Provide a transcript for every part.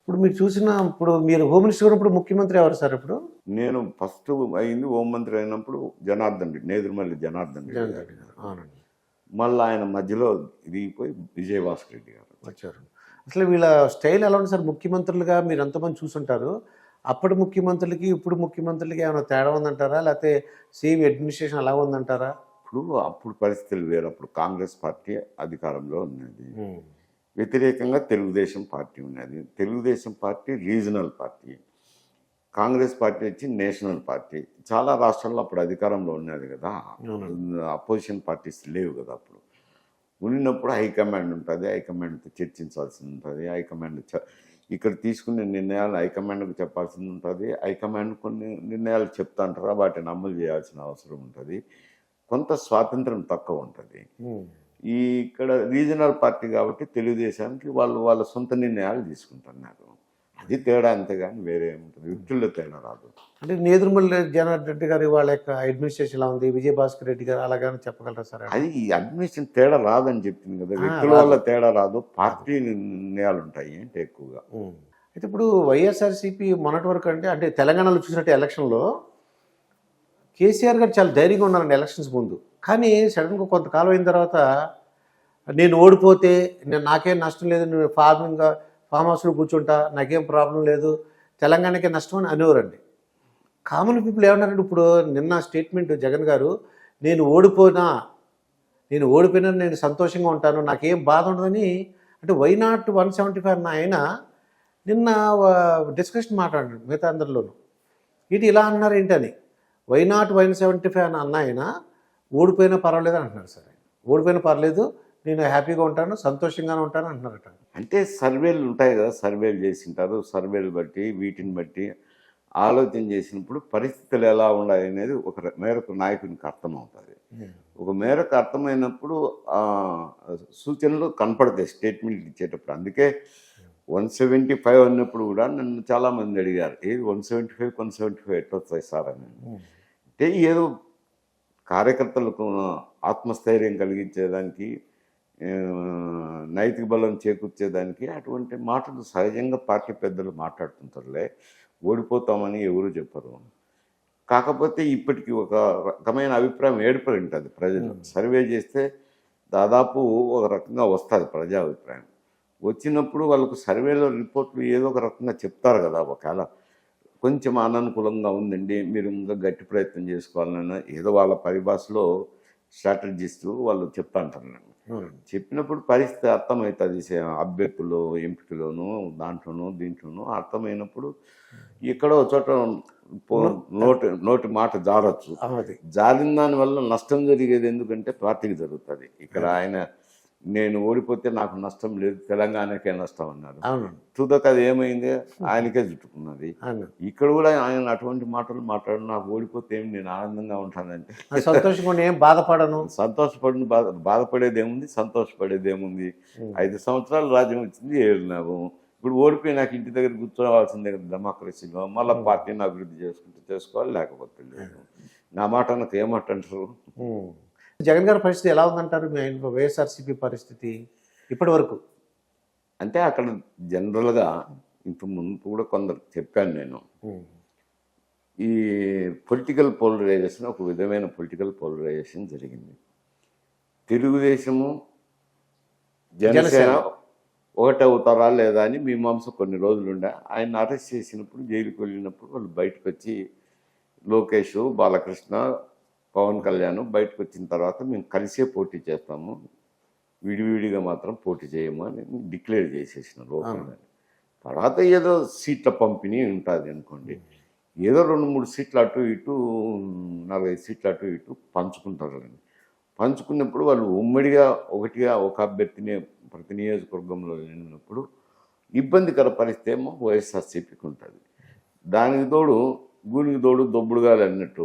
ఇప్పుడు మీరు చూసిన ఇప్పుడు మీరు హోమ్ మినిస్టర్ ఉన్నప్పుడు ముఖ్యమంత్రి ఎవరు సార్ ఇప్పుడు? నేను ఫస్ట్ అయింది హోంమంత్రి అయినప్పుడు జనార్దన్ రెడ్డి, నేదురుమల్లి జనార్దన్ రెడ్డి జగన్ గారు. రెడ్డి గారు. అవునండి. మళ్ళీ ఆయన మధ్యలో దిగిపోయి విజయభాస్కర్ రెడ్డి గారు వచ్చారు. అసలు వీళ్ళ స్టైల్ ఎలా ఉంది సార్? ముఖ్యమంత్రులుగా మీరు ఎంతమంది చూసుంటారు. అప్పటి ముఖ్యమంత్రులకి, ఇప్పుడు ముఖ్యమంత్రులకి ఏమైనా తేడా ఉందంటారా? లేకపోతే సేమ్ అడ్మినిస్ట్రేషన్ అలా ఉందంటారా? అప్పుడు పరిస్థితులు వేరు. అప్పుడు కాంగ్రెస్ పార్టీ అధికారంలో ఉన్నది, వ్యతిరేకంగా తెలుగుదేశం పార్టీ ఉన్నది. Telugu Desam party regional party, Congress party వచ్చి నేషనల్ పార్టీ. చాలా రాష్ట్రాల్లో అప్పుడు అధికారంలో ఉన్నది కదా, అపోజిషన్ పార్టీస్ లేవు కదా. అప్పుడు ఉన్నప్పుడు హైకమాండ్ ఉంటుంది, హైకమాండ్తో చర్చించాల్సి ఉంటుంది. హైకమాండ్ ఇక్కడ తీసుకునే నిర్ణయాలు హైకమాండ్కు చెప్పాల్సి ఉంటుంది. హైకమాండ్ కొన్ని నిర్ణయాలు చెప్తా అంటారా, వాటిని అమలు చేయాల్సిన అవసరం ఉంటుంది. కొంత స్వాతంత్రం తక్కువ ఉంటుంది. ఇక్కడ రీజనల్ పార్టీ కాబట్టి తెలుగుదేశానికి వాళ్ళ సొంత నిర్ణయాలు తీసుకుంటున్నారు. అది తేడా, అంతేగాని వేరే ఏముంటుంది, వ్యక్తుల్లో తేడా రాదు. అంటే నేదురుమల్లి జనార్దన్ రెడ్డి గారి వాళ్ళ యొక్క అడ్మినిస్ట్రేషన్ ఎలా ఉంది, విజయభాస్కర్ రెడ్డి గారు అలాగని చెప్పగలరా సార్? అది ఈ అడ్మినిస్ట్రేషన్ తేడా రాదని చెప్తుంది కదా, వ్యక్తుల వల్ల తేడా రాదు, పార్టీ నిర్ణయాలు ఉంటాయి అంటే ఎక్కువగా. అయితే ఇప్పుడు వైఎస్ఆర్సీపీ మొన్నటి వరకు అంటే తెలంగాణలో చూసినట్టు ఎలక్షన్లో కేసీఆర్ గారు చాలా ధైర్యంగా ఉన్నారండి ఎలక్షన్స్ ముందు. కానీ సడన్గా కొంతకాలం అయిన తర్వాత నేను ఓడిపోతే నాకేం నష్టం లేదు, నేను ఫామ్ హౌస్లో కూర్చుంటా, నాకేం ప్రాబ్లం లేదు, తెలంగాణకే నష్టం అని అనేవారండి. కామన్ పీపుల్ ఏమన్నారంటే ఇప్పుడు నిన్న స్టేట్మెంట్ జగన్ గారు, నేను ఓడిపోయినా నేను సంతోషంగా ఉంటాను, నాకేం బాధ ఉండదని. అంటే వై నాట్ 175 అన్న ఆయన నిన్న డిస్కషన్ మాట్లాడారు మిగతా అందరిలోనూ. ఇది ఇలా అన్నారు ఏంటని, వై నాట్ 175 అన్న ఆయన ఓడిపోయినా పర్వాలేదు అంటున్నారు సార్. ఓడిపోయినా పర్లేదు, నేను హ్యాపీగా ఉంటాను, సంతోషంగానే ఉంటాను అంటున్నారట. అంటే సర్వేలు ఉంటాయి కదా, సర్వేలు చేసింటారు. సర్వేలు బట్టి వీటిని బట్టి ఆలోచన చేసినప్పుడు పరిస్థితులు ఎలా ఉన్నాయి అనేది ఒక మేరకు నాయకునికి అర్థమవుతుంది. ఒక మేరకు అర్థమైనప్పుడు సూచనలు కనపడతాయి స్టేట్మెంట్ ఇచ్చేటప్పుడు. అందుకే 175 అన్నప్పుడు కూడా నన్ను చాలామంది అడిగారు, ఏది 175 ఎట్లా వస్తాయి సార్ అని. అంటే ఏదో కార్యకర్తలకు ఆత్మస్థైర్యం కలిగించేదానికి, నైతిక బలం చేకూర్చేదానికి అటువంటి మాటలు సహజంగా పార్టీ పెద్దలు మాట్లాడుతుంటారులే, ఓడిపోతామని ఎవరు చెప్పరు. కాకపోతే ఇప్పటికీ ఒక రకమైన అభిప్రాయం ఏర్పడి ఉంటుంది ప్రజలు. సర్వే చేస్తే దాదాపు ఒక రకంగా వస్తుంది ప్రజా అభిప్రాయం. వచ్చినప్పుడు వాళ్ళకు సర్వేలో రిపోర్ట్లు ఏదో ఒక రకంగా చెప్తారు కదా. ఒకవేళ కొంచెం అననుకూలంగా ఉందండి, మీరు ఇంకా గట్టి ప్రయత్నం చేసుకోవాలన్నా ఏదో వాళ్ళ పరిభాషలో స్ట్రాటజిస్టు వాళ్ళు చెప్తా అంటారు. చెప్పినప్పుడు పరిస్థితి అర్థమవుతుంది, అభ్యర్థులు ఎంపికలోను దీంట్లోనూ అర్థమైనప్పుడు ఎక్కడో చోట నోటి మాట జారచ్చు. జారిన దానివల్ల నష్టం జరిగేది ఎందుకంటే పార్టీకి జరుగుతుంది. ఇక్కడ ఆయన నేను ఓడిపోతే నాకు నష్టం లేదు, తెలంగాణకే నష్టం అన్నారు. తుదకు అది ఏమైంది, ఆయనకే చుట్టుకున్నది. ఇక్కడ కూడా ఆయన అటువంటి మాటలు మాట్లాడు, నాకు ఓడిపోతే ఏమి, నేను ఆనందంగా ఉంటానంటే సంతోషంగా ఏం బాధపడను, బాధపడేది ఏముంది, సంతోషపడేది ఏముంది. 5 సంవత్సరాలు రాజ్యం వచ్చింది, ఏళ్ళినాము. ఇప్పుడు ఓడిపోయి నాకు ఇంటి దగ్గర కూర్చోవాల్సిందే కదా డెమోక్రసీలో. మళ్ళీ పార్టీని అభివృద్ధి చేసుకోవాలి, లేకపోతే లేదు. నా మాట నాకు ఏమంటారు. జగన్ గారి పరిస్థితి ఎలా ఉందంటారు? మీ ఆయన వైఎస్ఆర్సీపీ పరిస్థితి ఇప్పటి వరకు? అంటే అక్కడ జనరల్గా ఇంత ముందు కూడా కొందరు చెప్పాను నేను, ఈ పొలిటికల్ పోలరైజేషన్, ఒక విధమైన పొలిటికల్ పోలరైజేషన్ జరిగింది. తెలుగుదేశము జనసేన ఒకటే అవుతారా లేదా అని మీమాంస కొన్ని రోజులు ఉండే. ఆయన అరెస్ట్ చేసినప్పుడు, జైలుకి వెళ్ళినప్పుడు వాళ్ళు బయటకు వచ్చి, లోకేష్, బాలకృష్ణ, పవన్ కళ్యాణ్ బయటకు వచ్చిన తర్వాత మేము కలిసే పోటీ చేస్తాము, విడివిడిగా మాత్రం పోటీ చేయము అని డిక్లేర్ చేసేసిన లోపల. తర్వాత ఏదో సీట్ల పంపిణీ ఉంటుంది అనుకోండి, ఏదో 2-3 సీట్లు అటు ఇటు, 4-5 సీట్లు అటు ఇటు పంచుకుంటారు. పంచుకున్నప్పుడు వాళ్ళు ఉమ్మడిగా ఒక అభ్యర్థిని ప్రతి నియోజకవర్గంలో వెళ్ళినప్పుడు ఇబ్బందికర పరిస్థితి ఏమో వైఎస్ఆర్సీపీకి ఉంటుంది. దానికి తోడు గూనికి తోడు దొబ్బుడుగా అన్నట్టు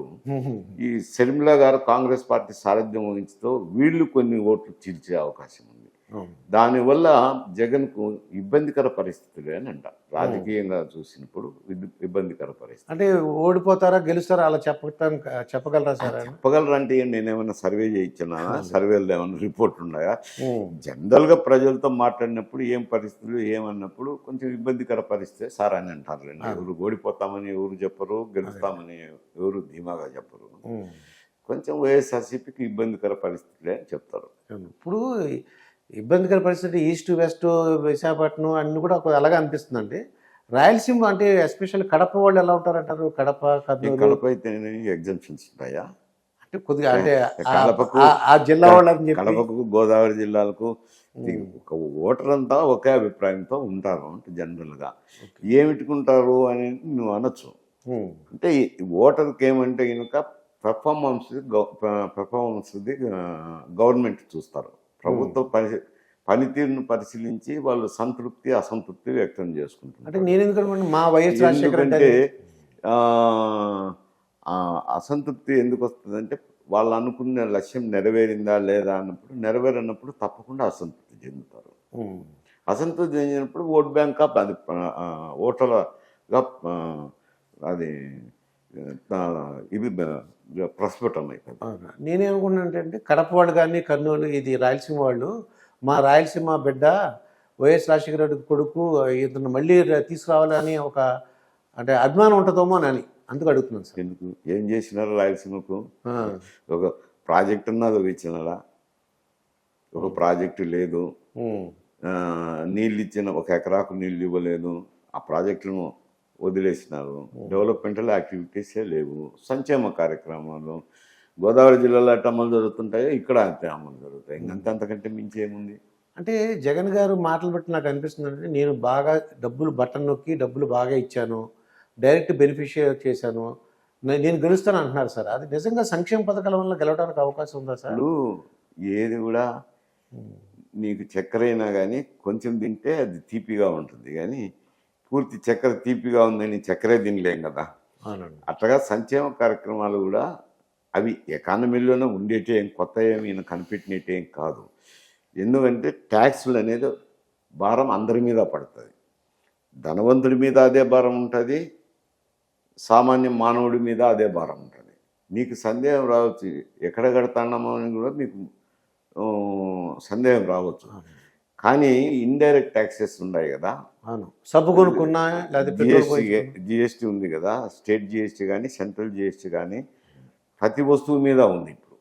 ఈ షర్మిల గారు కాంగ్రెస్ పార్టీ సారథ్యం వహించుతో వీళ్ళు కొన్ని ఓట్లు చీల్చే అవకాశం ఉంది. దానివల్ల జగన్కు ఇబ్బందికర పరిస్థితులే అని అంట. రాజకీయంగా చూసినప్పుడు ఇబ్బందికర పరిస్థితి. అంటే ఓడిపోతారా గెలుస్తారా అలా చెప్పగలరా సార్ ఆయన? చెప్పగలరంటే నేనేమైనా సర్వే చేయించినా, సర్వేలో ఏమైనా రిపోర్ట్ ఉన్నాయా? జనరల్గా ప్రజలతో మాట్లాడినప్పుడు ఏం పరిస్థితులు ఏమన్నప్పుడు కొంచెం ఇబ్బందికర పరిస్థితి సార్ అని అంటారులేండి. ఎవరు ఓడిపోతామని ఎవరు చెప్పరు, గెలుస్తామని ఎవరు ధీమాగా చెప్పరు. కొంచెం వైఎస్ఆర్సీపీకి ఇబ్బందికర పరిస్థితులే అని చెప్తారు. ఇప్పుడు ఇబ్బందికర పరిస్థితి ఈస్ట్ వెస్ట్ విశాఖపట్నం అన్ని కూడా అలాగే అనిపిస్తుందండి. రాయలసీమ అంటే ఎస్పెషల్ కడప వాళ్ళు ఎలా ఉంటారంటారు? కడప, కర్నూలు. కడప అయితే ఎగ్జామ్షన్స్ ఉంటాయా? అంటే కొద్దిగా అంటే కడపకు ఆ జిల్లా వాళ్ళని కడపకు గోదావరి జిల్లాలకు ఒక ఓటర్ అంతా ఒకే అభిప్రాయంతో ఉంటారు. అంటే జనరల్గా ఏమిటికుంటారు అని నువ్వు అనొచ్చు. అంటే ఓటర్కి ఏమంటే కనుక పెర్ఫార్మెన్స్ది గవర్నమెంట్ చూస్తారు. ప్రభుత్వ పనితీరును పరిశీలించి వాళ్ళు సంతృప్తి అసంతృప్తి వ్యక్తం చేసుకుంటారు. అంటే నేను ఎందుకంటే మా వైఎస్ రాజశేఖర ఎందుకంటే అసంతృప్తి ఎందుకు వస్తుందంటే వాళ్ళు అనుకున్న లక్ష్యం నెరవేరిందా లేదా అన్నప్పుడు, నెరవేరన్నప్పుడు తప్పకుండా అసంతృప్తి చెందుతారు. అసంతృప్తి చెందినప్పుడు ఓట్ బ్యాంక్ అది ఓటర్గా అది ఇది ప్రస్ఫుటం అయిపోయింది. నేనేమనుకున్నానంటే కడప వాళ్ళు కానీ కర్నూలు ఇది రాయలసీమ వాళ్ళు మా రాయలసీమ బిడ్డ వైఎస్ రాజశేఖర రెడ్డి కొడుకు ఇతను మళ్ళీ తీసుకురావాలని ఒక అంటే అభిమానం ఉంటుందేమో అని అందుకు అడుగుతున్నాను సార్. ఎందుకు ఏం చేసినారు రాయలసీమకు? ఒక ప్రాజెక్ట్ ఉన్నది ఇచ్చినారా? ఒక ప్రాజెక్టు లేదు. నీళ్ళు ఇచ్చిన ఒక ఎకరాకు నీళ్ళు ఇవ్వలేదు. ఆ ప్రాజెక్టులను వదిలేసినారు. డెవలప్మెంటల్ యాక్టివిటీసే లేవు. సంక్షేమ కార్యక్రమాలు గోదావరి జిల్లాలో అట్ట అమలు జరుగుతుంటాయో ఇక్కడ అంతే అమలు జరుగుతాయి. అంతకంటే మించి ఏముంది? అంటే జగన్ గారు మాటలు బట్టి నాకు అనిపిస్తుంది అంటే నేను బాగా డబ్బులు బటన్ నొక్కి డబ్బులు బాగా ఇచ్చాను, డైరెక్ట్ బెనిఫిషియరీ చేశాను, నేను గెలుస్తాను అంటున్నారు సార్. అది నిజంగా సంక్షేమ పథకాల వల్ల గెలవడానికి అవకాశం ఉందా సార్? ఏది కూడా నీకు చక్కెర అయినా కానీ కొంచెం తింటే అది తీపిగా ఉంటుంది, కానీ పూర్తి చక్కెర తీపిగా ఉందని చక్కెరే తినలేం కదా. అట్లాగా సంక్షేమ కార్యక్రమాలు కూడా అవి ఎకానమీలోనే ఉండేటే కొత్త ఏమి కనిపెట్టినట్టేం కాదు. ఎందుకంటే ట్యాక్సులు అనేది భారం అందరి మీద పడుతుంది. ధనవంతుడి మీద అదే భారం ఉంటుంది, సామాన్య మానవుడి మీద అదే భారం ఉంటుంది. నీకు సందేహం రావచ్చు, ఎక్కడ కడతాన్నామో అని కూడా మీకు సందేహం రావచ్చు. కానీ ఇండైరెక్ట్ ట్యాక్సెస్ ఉన్నాయి కదా, సబ్బు కొనుక్కున్నా జిఎస్టీ ఉంది కదా, స్టేట్ జిఎస్టీ కానీ సెంట్రల్ జిఎస్టీ కానీ ప్రతి వస్తువు మీద ఉంది. ఇప్పుడు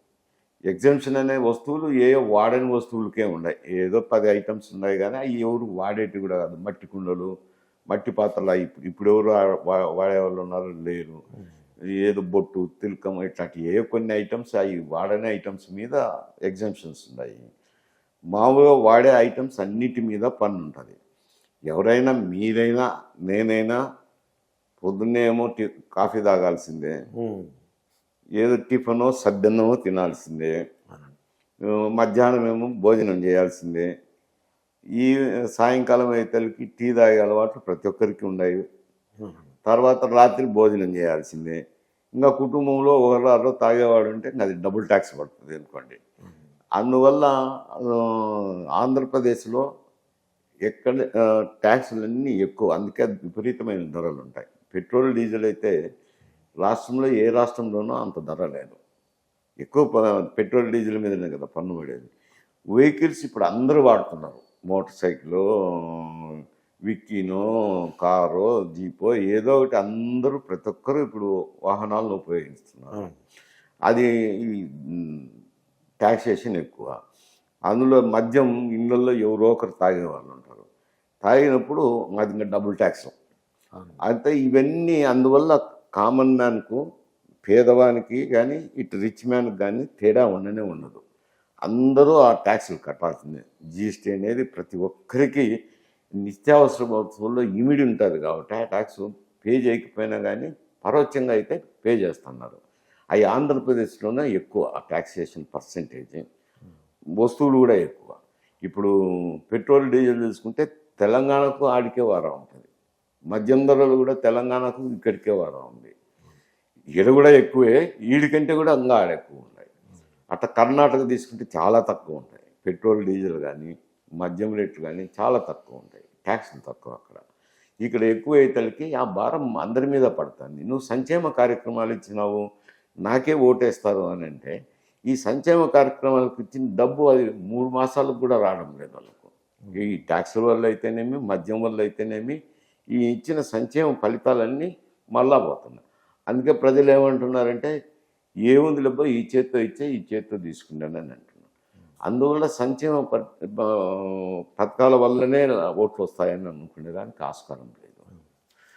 ఎగ్జామ్షన్ అనే వస్తువులు వాడని వస్తువులకే ఉన్నాయి. ఏదో 10 ఐటమ్స్ ఉన్నాయి కానీ అవి ఎవరు వాడేటి కూడా కాదు. మట్టి కుండలు, మట్టి పాత్రలు ఇప్పుడు ఎవరు వాడేవాళ్ళు ఉన్నారు లేరు. ఏదో బొట్టు, తిలకం ఇట్లాంటి కొన్ని ఐటమ్స్ అవి వాడని ఐటమ్స్ మీద ఎగ్జామ్షన్స్ ఉన్నాయి. మామూలుగా వాడే ఐటమ్స్ అన్నిటి మీద పన్ను ఉంటుంది. ఎవరైనా మీరైనా నేనైనా పొద్దున్నే ఏమో కాఫీ తాగాల్సిందే, ఏదో టిఫనో సద్దన్నమో తినాల్సిందే, మధ్యాహ్నం ఏమో భోజనం చేయాల్సిందే. ఈ సాయంకాలం అయితే టీ తాగే అలవాట్లు ప్రతి ఒక్కరికి ఉన్నాయి. తర్వాత రాత్రి భోజనం చేయాల్సిందే. ఇంకా కుటుంబంలో ఒకరు తాగేవాడు ఉంటే అది డబుల్ ట్యాక్స్ పడుతుంది అనుకోండి. అందువల్ల ఆంధ్రప్రదేశ్లో ఎక్కడ ట్యాక్సులన్నీ ఎక్కువ, అందుకే విపరీతమైన ధరలు ఉంటాయి. పెట్రోల్ డీజిల్ అయితే రాష్ట్రంలో ఏ రాష్ట్రంలోనూ అంత ధర లేదు. ఎక్కువ పెట్రోల్ డీజిల్ మీదనే కదా పన్ను పడేది. వెహికల్స్ ఇప్పుడు అందరూ వాడుతున్నారు. మోటార్ సైకిలో, విక్కీనో, కారో, జీపో ఏదో ఒకటి అందరూ ప్రతి ఒక్కరూ ఇప్పుడు వాహనాలను ఉపయోగిస్తున్నారు. అది ట్యాక్సేషన్ ఎక్కువ. అందులో మద్యం ఇళ్ళల్లో ఎవరో ఒకరు తాగేవాళ్ళు ఉంటారు. తాగినప్పుడు అది ఇంకా డబుల్ ట్యాక్స్. అయితే ఇవన్నీ అందువల్ల కామన్ మ్యాన్కు, పేదవానికి కానీ ఇటు రిచ్ మ్యాన్కి కానీ తేడా ఉండనే ఉండదు. అందరూ ఆ ట్యాక్సులు కట్టాల్సిందే. జిఎస్టీ అనేది ప్రతి ఒక్కరికి నిత్యావసర వస్తువుల్లో ఇమిడి ఉంటుంది కాబట్టి ఆ ట్యాక్స్ పే చేయకపోయినా కానీ పరోక్షంగా అయితే పే చేస్తున్నారు. అవి ఆంధ్రప్రదేశ్లోనే ఎక్కువ ఆ ట్యాక్సేషన్ పర్సెంటేజ్. వస్తువులు కూడా ఎక్కువ. ఇప్పుడు పెట్రోల్ డీజిల్ తీసుకుంటే తెలంగాణకు ఆడికే వారా ఉంటుంది. మద్యం ధరలు కూడా తెలంగాణకు ఇక్కడికే వారా ఉంది. ఈడ కూడా ఎక్కువే, ఈడికంటే కూడా ఇంకా ఆడ ఎక్కువ ఉన్నాయి. అట్లా కర్ణాటక తీసుకుంటే చాలా తక్కువ ఉంటాయి పెట్రోల్ డీజిల్ కానీ మద్యం రేట్లు కానీ చాలా తక్కువ ఉంటాయి, ట్యాక్సులు తక్కువ అక్కడ. ఇక్కడ ఎక్కువ అయ్యేతలకి ఆ భారం అందరి మీద పడుతుంది. నువ్వు సంక్షేమ కార్యక్రమాలు ఇచ్చినావు, నాకే ఓటేస్తారు అని అంటే ఈ సంక్షేమ కార్యక్రమాలకు ఇచ్చిన డబ్బు అది 3 మాసాలకు కూడా రావడం లేదు వాళ్ళకు. ఈ ట్యాక్సుల వల్ల అయితేనేమి, మద్యం వల్ల అయితేనేమి, ఈ ఇచ్చిన సంక్షేమ ఫలితాలన్నీ మళ్ళా పోతున్నాయి. అందుకే ప్రజలు ఏమంటున్నారంటే ఏముంది లేబ్బో ఈ చేత్తో ఇచ్చే ఈ చేత్తో తీసుకున్నాను అని అంటున్నారు. అందువల్ల సంక్షేమ పథకాల వల్లనే ఓట్లు వస్తాయని అనుకునేదానికి ఆస్కారం లేదు.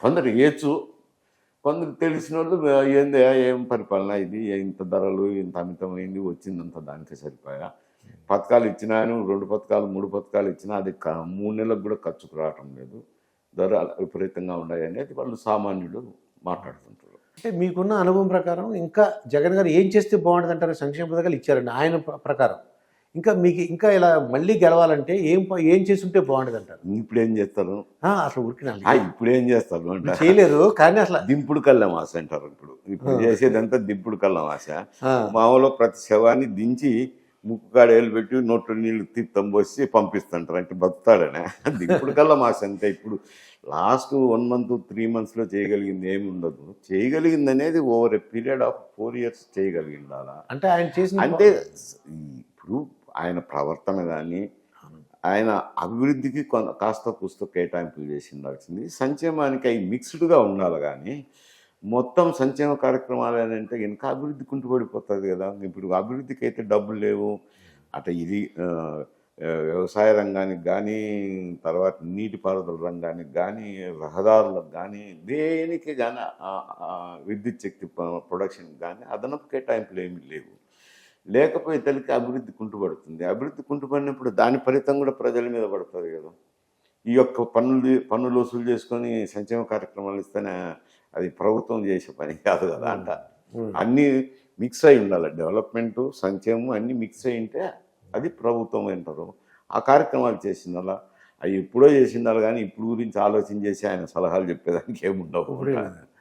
కొందరు ఏచు, కొందరు తెలిసిన వాళ్ళు ఏంది ఏం పరిపాలన ఇది, ఇంత ధరలు ఇంత అమితమైంది, వచ్చిందంత దానికే సరిపోయా, పథకాలు ఇచ్చినాను 2 పథకాలు 3 పథకాలు ఇచ్చినా అది 3 నెలలకు కూడా ఖర్చుకు రావటం లేదు, ధర విపరీతంగా ఉన్నాయి అనేది వాళ్ళు సామాన్యులు మాట్లాడుతుంటారు. అంటే మీకున్న అనుభవం ప్రకారం ఇంకా జగన్ గారు ఏం చేస్తే బాగుంటుంది అంటారు? సంక్షేమ పథకాలు ఇచ్చారండి ఆయన ప్రకారం. ఇంకా మీకు ఇంకా ఇలా మళ్ళీ గెలవాలంటే ఏం చేస్తుంటే బాగుంటుంది అంటారు? ఇప్పుడు ఏం చేస్తారు? అసలు ఉరికినా ఇప్పుడు ఏం చేస్తారు అంటే చేయలేరు, కానీ అసలు దింపుడు కళ్ళం ఆశ అంటారు. ఇప్పుడు చేసేదంతా దింపుడు కళ్ళం ఆశ. మామూలు ప్రతి శవాన్ని దించి ముక్కు కాడ ఏళ్ళు పెట్టి నోట్లో నీళ్ళు తీర్థం పోసి పంపిస్తుంటారు, అంటే బతుతాడనే. దింపుడు కళ్ళం ఆశ అంతే. ఇప్పుడు లాస్ట్ 1 month 3 monthsలో చేయగలిగింది ఏమి ఉండదు. చేయగలిగింది అనేది over a period of 4 years చేయగలిగింది అలా. అంటే ఆయన చేసిన అంటే ఇప్పుడు ఆయన ప్రవర్తన కానీ ఆయన అభివృద్ధికి కాస్త కూస్త కేటాయింపులు చేసి ఉండాల్సింది, సంక్షేమానికి అవి మిక్స్డ్గా ఉండాలి. కానీ మొత్తం సంక్షేమ కార్యక్రమాలు అని అంటే ఇంకా అభివృద్ధి కుంటుపడిపోతుంది కదా. ఇప్పుడు అభివృద్ధికి అయితే డబ్బులు లేవు. అటు ఇది వ్యవసాయ రంగానికి కానీ, తర్వాత నీటిపారుదల రంగానికి కానీ, రహదారులకు కానీ, దేనికి కానీ విద్యుత్ శక్తి ప్రొడక్షన్కి కానీ అదనపు కేటాయింపులు ఏమీ లేవు. లేకపోతే తల్లికి అభివృద్ధి కుంటుపడుతుంది. అభివృద్ధి కుంటుపడినప్పుడు దాని ఫలితం కూడా ప్రజల మీద పడుతుంది కదా. ఈ యొక్క పన్నులు వసూలు చేసుకొని సంక్షేమ కార్యక్రమాలు ఇస్తేనే అది ప్రభుత్వం చేసే పని కాదు కదా. అంట అన్నీ మిక్స్ అయి ఉండాలి. డెవలప్మెంటు, సంక్షేమం అన్నీ మిక్స్ అయి ఉంటే అది ప్రభుత్వం అంటారు. ఆ కార్యక్రమాలు చేసిందలా అవి ఎప్పుడో చేసిండాలి, కానీ ఇప్పుడు గురించి ఆలోచన చేసి ఆయన సలహాలు చెప్పేదానికి ఏముండవు.